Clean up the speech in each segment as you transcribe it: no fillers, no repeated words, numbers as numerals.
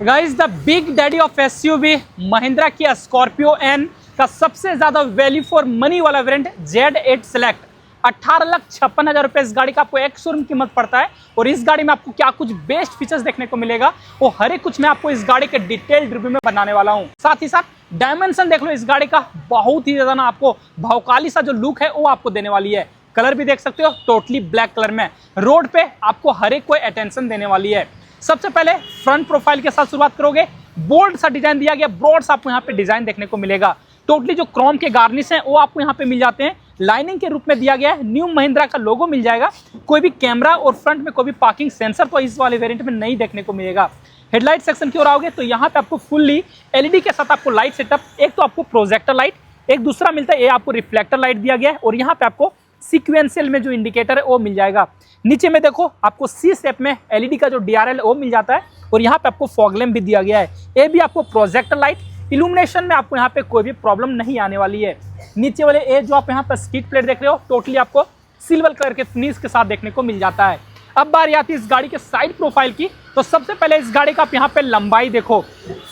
Guys the big daddy of SUV Mahindra की Scorpio N का सबसे ज्यादा वैल्यू फॉर मनी वाला वेरिएंट Z8 सेलेक्ट 18,56,000 रुपए इस गाड़ी का आपको एक शोरूम कीमत पड़ता है। और इस गाड़ी में आपको क्या कुछ बेस्ट फीचर्स देखने को मिलेगा वो हर एक कुछ मैं आपको इस गाड़ी के डिटेल्ड रिव्यू में बनाने वाला हूं। साथ ही साथ डायमेंशन देख लो इस गाड़ी का, बहुत ही ज्यादा ना आपको भावकाली सा जो लुक है वो आपको देने वाली है। कलर भी देख सकते हो टोटली ब्लैक कलर में, रोड पे आपको हर एक कोई अटेंशन देने वाली है। सबसे पहले फ्रंट प्रोफाइल के साथ शुरुआत करोगे, बोल्ड सा डिजाइन दिया गया, ब्रॉड सा आपको यहाँ पे डिजाइन देखने को मिलेगा। टोटली जो क्रोम के गार्निश हैं वो आपको यहाँ पे मिल जाते हैं, लाइनिंग के रूप में दिया गया है। न्यू महिंद्रा का लोगो मिल जाएगा। कोई भी कैमरा और फ्रंट में कोई भी पार्किंग सेंसर तो इस वाले वेरिएंट में नहीं देखने को मिलेगा। हेडलाइट सेक्शन की ओर आओगे तो यहाँ पे आपको फुल्ली एलईडी के साथ आपको लाइट सेटअप, एक तो आपको प्रोजेक्टर लाइट, एक दूसरा मिलता है ये आपको रिफ्लेक्टर लाइट दिया गया है। और यहाँ पे आपको सीक्वेंशियल में जो इंडिकेटर है वो मिल जाएगा। नीचे में देखो आपको सी शेप में एलईडी का जो डीआरएल वो मिल जाता है। और यहाँ पे आपको फॉग लैम्प भी दिया गया है, ये भी आपको प्रोजेक्टर लाइट। इल्यूमिनेशन में आपको यहाँ पे कोई भी प्रॉब्लम नहीं आने वाली है। नीचे वाले ये जो आप यहाँ पे स्किड प्लेट देख रहे हो टोटली आपको सिल्वर कलर के फिनिश के साथ देखने को मिल जाता है। अब बारी आती है इस गाड़ी के साइड प्रोफाइल की, तो सबसे पहले इस गाड़ी का आप यहाँ पे लंबाई देखो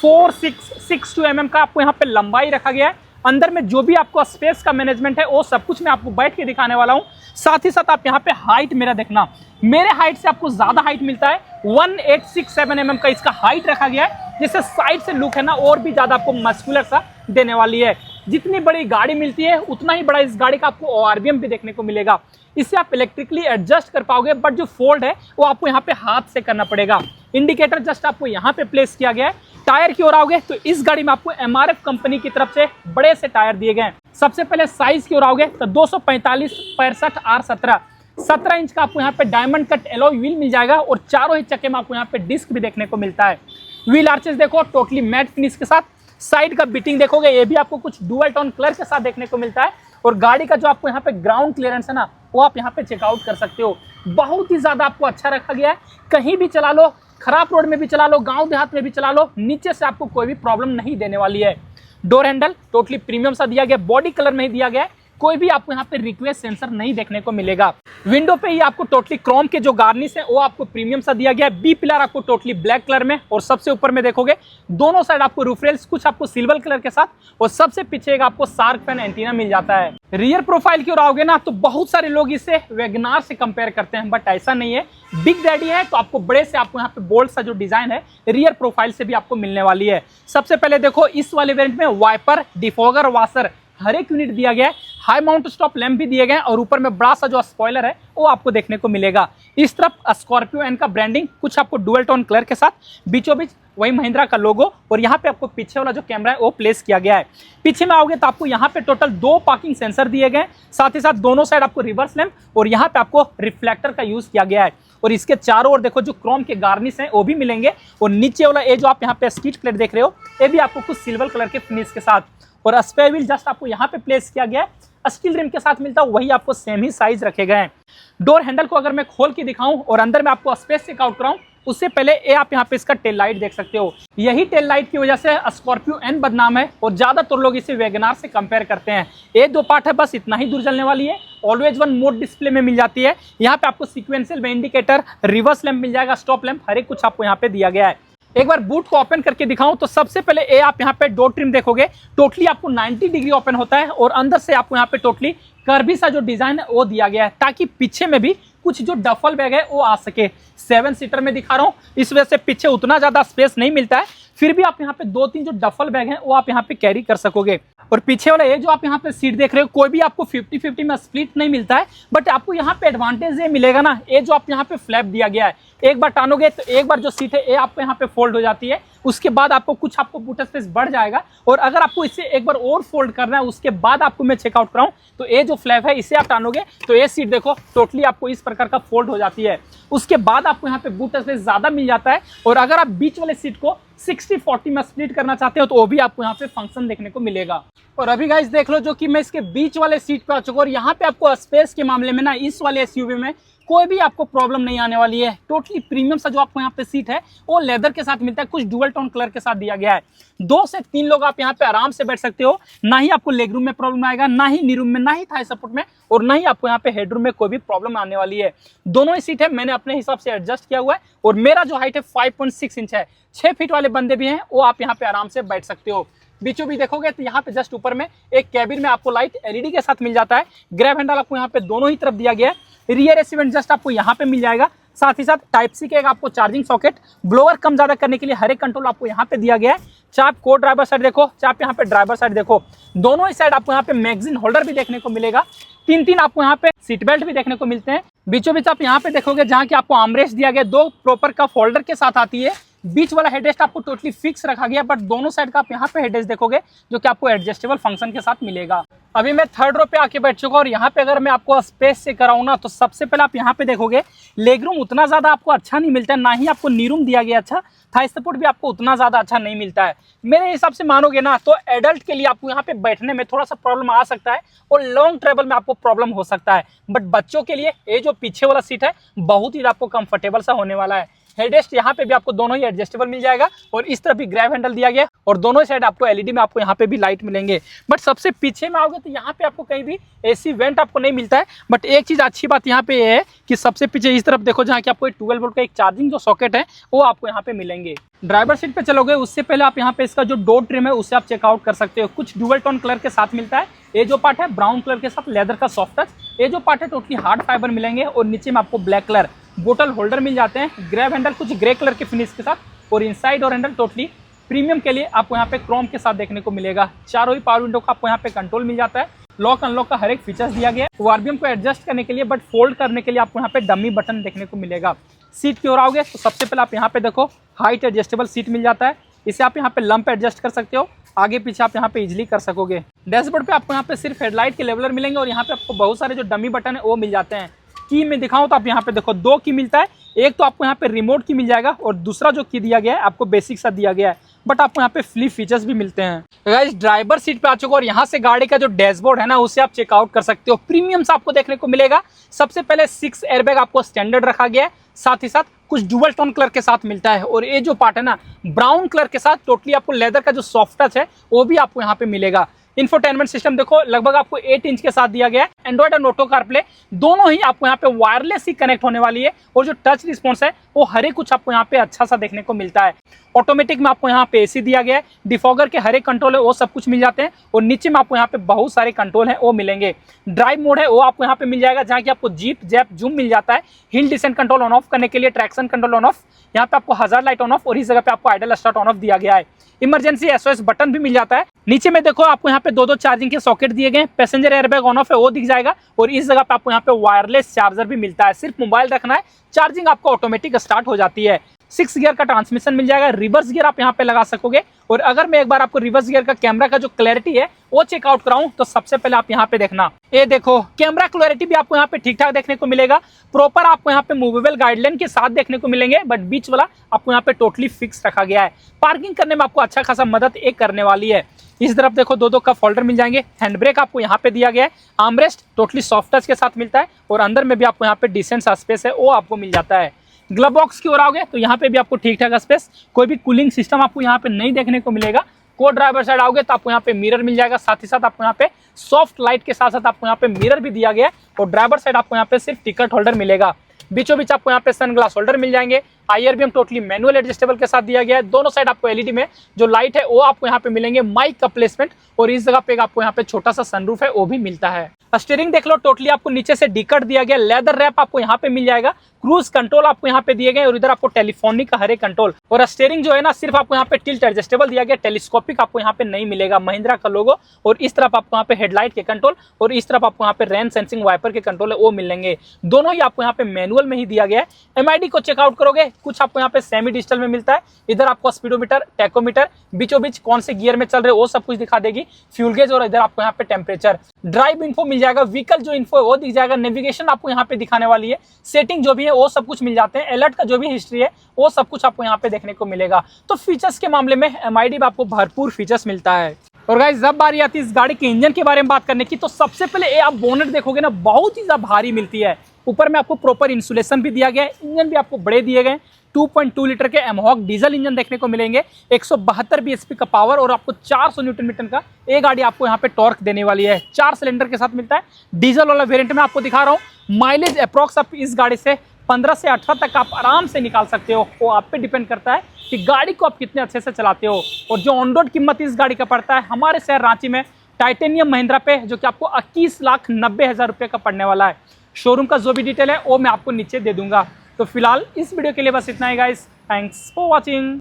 4662 mm का आपको यहाँ पे लंबाई रखा गया है। अंदर में जो भी आपको स्पेस का मैनेजमेंट है वो सब कुछ मैं आपको बैठ के दिखाने वाला हूँ। साथ ही साथ आप यहाँ पे हाइट मेरा देखना, मेरे हाइट से आपको ज्यादा हाइट मिलता है। 1867 mm का इसका हाइट रखा गया है, जिससे साइड से लुक है ना और भी ज्यादा आपको मस्कुलर सा देने वाली है। जितनी बड़ी गाड़ी मिलती है उतना ही बड़ा इस गाड़ी का आपको ORVM भी देखने को मिलेगा। इसे आप इलेक्ट्रिकली एडजस्ट कर पाओगे, बट जो फोल्ड है वो आपको यहाँ पे हाथ से करना पड़ेगा। इंडिकेटर जस्ट आपको यहाँ पे प्लेस किया गया है। टायर की ओर आओगे तो इस गाड़ी में आपको MRF कंपनी की तरफ से बड़े से टायर दिए गए हैं। सबसे पहले साइज की ओर आओगे तो 245/65R17 17 इंच का आपको यहाँ पे डायमंड कट एलॉय व्हील मिल जाएगा। और चारों ही चक्के में आपको यहाँ पे डिस्क भी देखने को मिलता है। व्हील आर्चेस देखो टोटली मैट फिनिश के साथ। साइड का बिटिंग देखोगे ये भी आपको कुछ डुअल टोन कलर के साथ देखने को मिलता है। और गाड़ी का जो आपको यहाँ पे ग्राउंड क्लियरेंस है ना वो आप यहाँ पे चेकआउट कर सकते हो, बहुत ही ज्यादा आपको अच्छा रखा गया है। कहीं भी चला लो, खराब रोड में भी चला लो, गांव देहात में भी चला लो, नीचे से आपको कोई भी प्रॉब्लम नहीं देने वाली है। डोर हैंडल टोटली प्रीमियम सा दिया गया, बॉडी कलर में ही दिया गया है, कोई भी आपको यहाँ पे रिक्वेस्ट सेंसर नहीं देखने को मिलेगा। विंडो पे ही आपको टोटली क्रोम के जो गार्निश है वो आपको प्रीमियम सा दिया गया है। बी पिलर आपको टोटली ब्लैक कलर में, और सबसे ऊपर में देखोगे दोनों साइड आपको रूफ रेल्स कुछ आपको सिल्वर कलर के साथ, और सबसे पीछे एक आपको शार्क फैन एंटीना मिल जाता है। रियर प्रोफाइल की ओर आओगे ना तो बहुत सारे लोग इसे वैगनार से कंपेयर करते हैं, बट ऐसा नहीं है। बिग डैडी है तो आपको बड़े से आपको यहाँ पे बोल्ड सा जो डिजाइन है रियर प्रोफाइल से भी आपको मिलने वाली है। सबसे पहले देखो इस वाले वेरिएंट में वाइपर, डिफॉगर, वाशर हर एक यूनिट दिया गया है। हाई माउंट स्टॉप लैंप भी दिए गए हैं, और ऊपर में बड़ा सा जो स्पॉइलर है वो आपको देखने को मिलेगा। इस तरफ स्कॉर्पियो एन का ब्रांडिंग कुछ आपको डुअल टोन कलर के साथ, बीचों बीच वही महिंद्रा का लोगो, और यहाँ पे आपको पीछे वाला जो कैमरा है वो प्लेस किया गया है। पीछे में आओगे तो आपको यहाँ पे टोटल 2 पार्किंग सेंसर दिए गए, साथ ही साथ दोनों साइड आपको रिवर्स लैंप, और यहाँ पे आपको रिफ्लेक्टर का यूज किया गया है। और इसके चारों ओर देखो जो क्रोम के गार्निश हैं वो भी मिलेंगे। और नीचे वाला ये जो आप यहाँ पे स्किड प्लेट देख रहे हो ये भी आपको कुछ सिल्वर कलर के फिनिश के साथ, और स्पेयर व्हील जस्ट आपको यहाँ पे प्लेस किया गया है। स्टील रिम के साथ मिलता है वही आपको सेम ही साइज रखे गए हैं। डोर हैंडल को अगर मैं खोल के दिखाऊं और अंदर में आपको स्पेस चेकआउट कराऊं उससे पहले ये आप यहाँ पे इसका टेल लाइट देख सकते हो। यही टेल लाइट की वजह से स्कॉर्पियो एन बदनाम है, और ज्यादातर लोग इसे वैगनार से कंपेयर करते हैं। ये 2 पार्ट है, बस इतना ही दूर चलने वाली है। ऑलवेज वन मोड डिस्प्ले में मिल जाती है। यहाँ पे आपको सीक्वेंशियल में इंडिकेटर, रिवर्स लैंप मिल जाएगा, स्टॉप लैंप, हर एक कुछ आपको यहाँ पे दिया गया है। एक बार बूट को ओपन करके दिखाऊं तो सबसे पहले ये आप यहाँ पे डोर ट्रिम देखोगे टोटली आपको 90 डिग्री ओपन होता है, और अंदर से आपको यहाँ पे टोटली कर्वी सा जो डिजाइन है वो दिया गया है, ताकि पीछे में भी कुछ जो डफल बैग है वो आ सके। 7 सीटर में दिखा रहा हूँ, इस वजह से पीछे उतना ज्यादा स्पेस नहीं मिलता है, फिर भी आप यहाँ पे 2-3 जो डफल बैग हैं वो आप यहाँ पे कैरी कर सकोगे। और पीछे वाला ये जो आप यहाँ पे सीट देख रहे हो कोई भी आपको 50-50 में स्प्लिट नहीं मिलता है, बट आपको यहाँ पे एडवांटेज ये मिलेगा ना, ये जो आप यहाँ पे फ्लैप दिया गया है, एक बार टानोगे तो एक बार जो सीट है ये आपको यहाँ पे फोल्ड हो जाती है, उसके बाद आपको कुछ आपको बूट स्पेस बढ़ जाएगा। और अगर आपको इसे एक बार और फोल्ड करना है उसके बाद आपको मैं चेकआउट कराऊं तो ये जो फ्लैप है इसे आप टानोगे तो ये सीट देखो टोटली आपको इस प्रकार का फोल्ड हो जाती है। उसके बाद आपको यहाँ पे बूट स्पेस ज्यादा मिल जाता है। और अगर आप बीच वाले सीट को 60-40 में स्प्लिट करना चाहते हो तो वो भी आपको यहाँ पे फंक्शन देखने को मिलेगा। और अभी गाइस देख लो जो कि मैं इसके बीच वाले सीट पे आ चुका हूं, और यहाँ पे आपको स्पेस के मामले में ना इस वाले एसयूवी में कोई भी आपको प्रॉब्लम नहीं आने वाली है। टोटली प्रीमियम सा जो आपको यहाँ पे सीट है वो लेदर के साथ मिलता है, कुछ डुअल टोन कलर के साथ दिया गया है। 2 से 3 लोग आप यहाँ पे आराम से बैठ सकते हो, ना ही आपको लेग रूम में प्रॉब्लम आएगा, ना ही नी रूम में, ना ही थाई सपोर्ट में, और ना ही आपको यहाँ पे हेडरूम में कोई भी प्रॉब्लम आने वाली है। दोनों ही सीट है मैंने अपने हिसाब से एडजस्ट किया हुआ है, और मेरा जो हाइट है 5.6 इंच है, 6 फीट वाले बंदे भी हैं वो आप यहाँ पे आराम से बैठ सकते हो। बीचों बीच देखोगे तो यहाँ पे जस्ट ऊपर में एक कैबिन में आपको लाइट एलईडी के साथ मिल जाता है। ग्रैब हैंडल आपको यहाँ पे दोनों ही तरफ दिया गया है। रियर एसी वेंट जस्ट आपको यहाँ पे मिल जाएगा। साथ ही साथ टाइप सी का एक आपको चार्जिंग सॉकेट, ब्लोअर कम ज्यादा करने के लिए हर एक कंट्रोल आपको यहाँ पे दिया गया है। चाहे आप को ड्राइवर साइड देखो, चाहे आप यहाँ पे ड्राइवर साइड देखो, दोनों ही साइड आपको यहाँ पे मैगजीन होल्डर भी देखने को मिलेगा। 3 आपको यहाँ पे सीट बेल्ट भी देखने को मिलते हैं। बीचों बीच आप यहाँ पे देखोगे जहाँ की आपको आर्मरेस्ट दिया गया, 2 प्रॉपर कप होल्डर के साथ आती है। बीच वाला हेडरेस्ट आपको टोटली फिक्स रखा गया, बट दोनों साइड का आप यहाँ पे हेडरेस्ट देखोगे जो कि आपको एडजस्टेबल फंक्शन के साथ मिलेगा। अभी मैं 3rd रो पे आके बैठ चुका और यहाँ पे अगर मैं आपको स्पेस से कराऊँ ना, तो सबसे पहले आप यहाँ पे देखोगे लेग रूम उतना ज्यादा आपको अच्छा नहीं मिलता है, ना ही आपको नी रूम दिया गया अच्छा, थाई सपोर्ट भी आपको उतना ज्यादा अच्छा नहीं मिलता है। मेरे हिसाब से मानोगे ना तो एडल्ट के लिए आपको यहाँ पे बैठने में थोड़ा सा प्रॉब्लम आ सकता है और लॉन्ग ट्रेवल में आपको प्रॉब्लम हो सकता है, बट बच्चों के लिए ये जो पीछे वाला सीट है बहुत ही आपको कंफर्टेबल सा होने वाला है। हेडरेस्ट यहाँ पे भी आपको दोनों ही एडजस्टेबल मिल जाएगा और इस तरफ भी ग्रैब हैंडल दिया गया और दोनों साइड आपको एलईडी में आपको यहाँ पे भी लाइट मिलेंगे। बट सबसे पीछे में आओगे तो यहाँ पे आपको कहीं भी एसी वेंट आपको नहीं मिलता है। बट एक चीज अच्छी बात यहाँ पे है कि सबसे पीछे इस तरफ देखो जहाँ की आपको 12 वोल्ट का एक चार्जिंग जो सॉकेट है वो आपको यहाँ पे मिलेंगे। ड्राइवर सीट पे चलोगे उससे पहले आप यहाँ पे इसका जो डोर ट्रिम है उसे आप चेकआउट कर सकते हो। कुछ डुअल टोन कलर के साथ मिलता है। ये जो पार्ट है ब्राउन कलर के साथ लेदर का सॉफ्ट टच, ये जो पार्ट है टोटली हार्ड फाइबर मिलेंगे और नीचे में आपको ब्लैक कलर बोतल होल्डर मिल जाते हैं। ग्रैब हैंडल कुछ ग्रे कलर के फिनिश के साथ और इनसाइड और हैंडल टोटली प्रीमियम के लिए आपको यहाँ पे क्रोम के साथ देखने को मिलेगा। चारों ही पावर विंडो का आपको यहाँ पे कंट्रोल मिल जाता है। लॉक अनलॉक का हर एक फीचर्स दिया गया है। वार्बियम को एडजस्ट करने के लिए बट फोल्ड करने के लिए आपको यहाँ पे डमी बटन देखने को मिलेगा। सीट की ओर आओगे तो सबसे पहले आप यहाँ पे देखो हाइट एडजस्टेबल सीट मिल जाता है। इसे आप यहाँ पे लंप एडजस्ट कर सकते हो, आगे पीछे आप यहाँ पे इजीली कर सकोगे। डैशबोर्ड पे आपको यहाँ पे सिर्फ हेडलाइट के लेवलर मिलेंगे और यहाँ पे आपको बहुत सारे जो डमी बटन है वो मिल जाते हैं। की में दिखाऊं तो आप यहाँ पे देखो 2 की मिलता है। एक तो आपको यहाँ पे रिमोट की मिल जाएगा और दूसरा जो की दिया गया है आपको बेसिक सा दिया गया है, बट आपको यहाँ पे फ्लिप फीचर्स भी मिलते हैं। गाइस ड्राइवर सीट पे आ चुका और यहाँ से गाड़ी का जो डैशबोर्ड है ना उसे आप चेकआउट कर सकते हो। प्रीमियम सा आपको देखने को मिलेगा। सबसे पहले 6 एयरबैग आपको स्टैंडर्ड रखा गया है, साथ ही साथ कुछ डुअल टोन कलर के साथ मिलता है और ये जो पार्ट है ना ब्राउन कलर के साथ टोटली आपको लेदर का जो सॉफ्ट टच है वो भी आपको यहाँ पे मिलेगा। इंफोटेनमेंट सिस्टम देखो लगभग आपको 8 इंच के साथ दिया गया है। एंड्रॉइड और ऑटो कारप्ले दोनों ही आपको यहाँ पे वायरलेस ही कनेक्ट होने वाली है और जो टच रिस्पॉन्स है वो हर एक कुछ आपको यहाँ पे अच्छा सा देखने को मिलता है। ऑटोमेटिक में आपको यहाँ पे एसी दिया गया है। डिफॉगर के हर एक कंट्रोल है वो सब कुछ मिल जाते हैं और नीचे में आपको यहाँ पे बहुत सारे कंट्रोल हैं वो मिलेंगे। ड्राइव मोड है वो आपको यहाँ पे मिल जाएगा जहाँ की आपको जीप जैप जूम मिल जाता है। Hill descent control on off करने के लिए ट्रैक्शन कंट्रोल ऑन ऑफ, यहाँ पे आपको हजार्ड लाइट ऑन ऑफ और इस जगह पे आपको आइडल स्टार्ट ऑन ऑफ दिया गया है। इमरजेंसी एसओएस बटन भी मिल जाता है। नीचे में देखो आपको यहाँ पे 2 चार्जिंग के सॉकेट दिए गए। पैसेंजर एयरबैग ऑन ऑफ है वो दिख जाएगा और इस जगह पे आपको यहाँ पे वायरलेस चार्जर भी मिलता है। सिर्फ मोबाइल रखना है, चार्जिंग आपको ऑटोमेटिक स्टार्ट हो जाती है। 6 गियर का ट्रांसमिशन मिल जाएगा। रिवर्स गियर आप यहाँ पे लगा सकोगे और अगर मैं एक बार आपको रिवर्स गियर का कैमरा का जो क्लैरिटी है वो चेकआउट कराऊं तो सबसे पहले आप यहाँ पे देखना, ये देखो कैमरा क्लैरिटी भी आपको यहाँ पे ठीक ठाक देखने को मिलेगा। प्रॉपर आपको यहाँ पे मूवेबल गाइडलाइन के साथ देखने को मिलेंगे, बट बीच वाला आपको यहाँ पे टोटली फिक्स रखा गया है। पार्किंग करने में आपको अच्छा खासा मदद एक करने वाली है। इस तरफ देखो 2 कप होल्डर मिल जाएंगे। हैंड ब्रेक आपको यहाँ पे दिया गया है। आर्मरेस्ट टोटली सॉफ्ट टच के साथ मिलता है और अंदर में भी आपको यहाँ पे डिसेंट सा स्पेस है वो आपको मिल जाता है। ग्लव बॉक्स की ओर आओगे तो यहाँ पे भी आपको ठीक ठाक स्पेस, कोई भी कूलिंग सिस्टम आपको यहाँ पे नहीं देखने को मिलेगा। को ड्राइवर साइड आओगे तो आपको यहाँ पे मिरर मिल जाएगा। साथ ही साथ आपको यहाँ पे सॉफ्ट लाइट के साथ साथ आपको यहाँ पे मिरर भी दिया गया है और ड्राइवर साइड आपको यहाँ पे सिर्फ टिकट होल्डर मिलेगा। बीचों बीच आपको यहाँ पे सन ग्लास होल्डर मिल जाएंगे। IRBM टोटली मैनुअल एडजस्टेबल के साथ दिया गया है। दोनों साइड आपको एलईडी में जो लाइट है वो आपको यहाँ पे मिलेंगे। माइक का प्लेसमेंट और इस जगह पे आपको यहाँ पे छोटा सा सनरूफ है वो भी मिलता है। स्टीयरिंग देख लो टोटली आपको नीचे से डिकट दिया गया। लेदर रैप आपको यहाँ पे मिल जाएगा। क्रूज कंट्रोल आपको यहाँ पे दिए गए और इधर आपको टेलीफोनिक का हर एक कंट्रोल और स्टीयरिंग जो है ना सिर्फ आपको यहाँ पे टिल्ट एडजस्टेबल दिया गया। टेलीस्कोपिक आपको यहाँ पे नहीं मिलेगा। महिंद्रा का लोगो और इस तरफ आपको यहाँ पे हेडलाइट के कंट्रोल और इस तरफ आपको यहाँ पे रेन सेंसिंग वाइपर के कंट्रोल है वो मिलेंगे। दोनों ही आपको यहाँ पे मैनुअल में ही दिया गया है। MID को चेकआउट करोगे कुछ आपको यहाँ पे सेमी डिजिटल में मिलता है। इधर आपको स्पीडोमीटर, टैकोमीटर, बीचों बीच कौन से गियर में चल रहे वो सब कुछ दिखा देगी। फ्यूल गेज और इधर आपको यहाँ पे टेम्परेचर। ड्राइव इन्फो मिल जाएगा। व्हीकल जो इन्फो है वो दिख जाएगा। नेविगेशन आपको यहाँ पे दिखाने वाली है। सेटिंग जो भी है वो सब कुछ मिल जाते हैं। अलर्ट का जो भी हिस्ट्री है वो सब कुछ आपको यहाँ पे देखने को मिलेगा। तो फीचर्स के मामले में MID में आपको भरपूर फीचर्स मिलता है। और गाइस जब बारी आती है इस गाड़ी के इंजन के बारे में बात करने की तो सबसे पहले ये आप बोनेट देखोगे ना बहुत ही ज्यादा भारी मिलती है। ऊपर में आपको प्रॉपर इंसुलेशन भी दिया गया है। इंजन भी आपको बड़े दिए गए। 2.2 लीटर के एमहॉक डीजल इंजन देखने को मिलेंगे। 172 bhp का पावर और आपको 400 न्यूटन मीटर का ये गाड़ी आपको यहाँ पे टॉर्क देने वाली है। 4 सिलेंडर के साथ मिलता है। डीजल वाला वेरिएंट में आपको दिखा रहा हूँ। माइलेज अप्रॉक्स आप इस गाड़ी से 15 से 18 तक आप आराम से निकाल सकते हो। वो आप पे डिपेंड करता है कि गाड़ी को आप कितने अच्छे से चलाते हो। और जो ऑन रोड कीमत इस गाड़ी का पड़ता है हमारे शहर रांची में टाइटेनियम महिंद्रा पे, जो कि आपको 21,90,000 रुपये का पड़ने वाला है। शोरूम का जो भी डिटेल है वो मैं आपको नीचे दे दूंगा। तो फिलहाल इस वीडियो के लिए बस इतना ही गाइस, थैंक्स फॉर वॉचिंग।